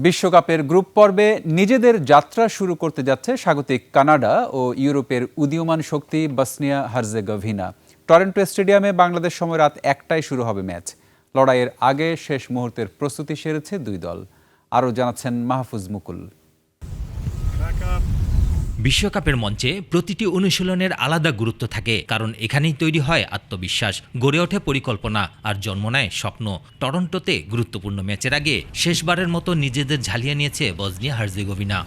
বিশ্বকাপের গ্রুপ পর্বে নিজেদের যাত্রা শুরু করতে যাচ্ছে স্বাগতিক কানাডা ও ইউরোপের উদীয়মান শক্তি বসনিয়া হার্জেগোভিনা। টরন্টো স্টেডিয়ামে বাংলাদেশ সময় রাত 1টায় শুরু হবে ম্যাচ। লড়াইয়ের আগে শেষ মুহূর্তের প্রস্তুতি সেরেছে দুই দল। আরও জানাচ্ছেন মাহফুজ মুকুল। বিশ্বকাপের মঞ্চে প্রতিটি অনুশীলনের আলাদা গুরুত্ব থাকে, কারণ এখানেই তৈরি হয় আত্মবিশ্বাস, গড়ে ওঠে পরিকল্পনা আর জন্ম নেয় স্বপ্ন। টরন্টোতে গুরুত্বপূর্ণ ম্যাচের আগে শেষবারের মতো নিজেদের ঝালিয়ে নিয়েছে বসনিয়া হার্জেগোভিনা।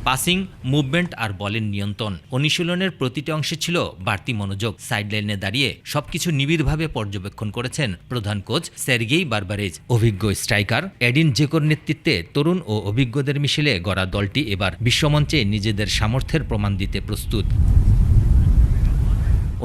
পাসিং, মুভমেন্ট আর বলের নিয়ন্ত্রণ, অনুশীলনের প্রতিটি অংশে ছিল বাড়তি মনোযোগ। সাইডলাইনে দাঁড়িয়ে সবকিছু নিবিড়ভাবে পর্যবেক্ষণ করেছেন প্রধান কোচ সের্গেই বারবারেজ। অভিজ্ঞ স্ট্রাইকার এডিন জেকোর নেতৃত্বে তরুণ ও অভিজ্ঞদের মিশেলে গড়া দলটি এবার বিশ্বমঞ্চে নিজেদের সামর্থ্যের প্রমাণ দিতে প্রস্তুত।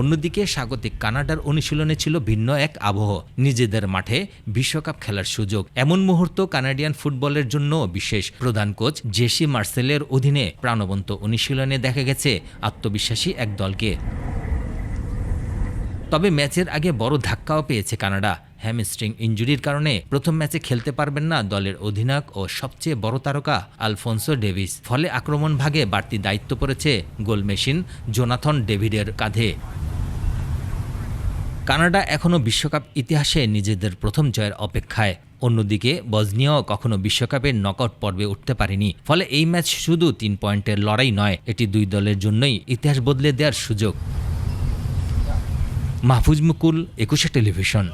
অন্যদিকে স্বাগতিক কানাডার অনুশীলনে ছিল ভিন্ন এক আবহ। নিজেদের মাঠে বিশ্বকাপ খেলার সুযোগ, এমন মুহূর্ত কানাডিয়ান ফুটবলের জন্য বিশেষ। প্রধান কোচ জেসি মার্সেলের অধীনে প্রাণবন্ত অনুশীলনে দেখা গেছে আত্মবিশ্বাসী এক দলকে। তবে ম্যাচের আগে বড় ধাক্কাও পেয়েছে কানাডা। হ্যামস্ট্রিং ইনজুরির কারণে প্রথম ম্যাচে খেলতে পারবেন না দলের অধিনায়ক ও সবচেয়ে বড় তারকা আলফোনসো ডেভিস। ফলে আক্রমণ ভাগে বাড়তি দায়িত্ব পড়েছে গোল মেশিন জোনাথন ডেভিডের কাঁধে। কানাডা এখনও বিশ্বকাপ ইতিহাসে নিজেদের প্রথম জয়ের অপেক্ষায়। অন্যদিকে বসনিয়াও কখনো বিশ্বকাপের নকআউট পর্বে উঠতে পারেনি। ফলে এই ম্যাচ শুধু 3 পয়েন্টের লড়াই নয়, এটি দুই দলের জন্যই ইতিহাস বদলে দেওয়ার সুযোগ। মাহফুজ মুকুল, 21 টেলিভিশন।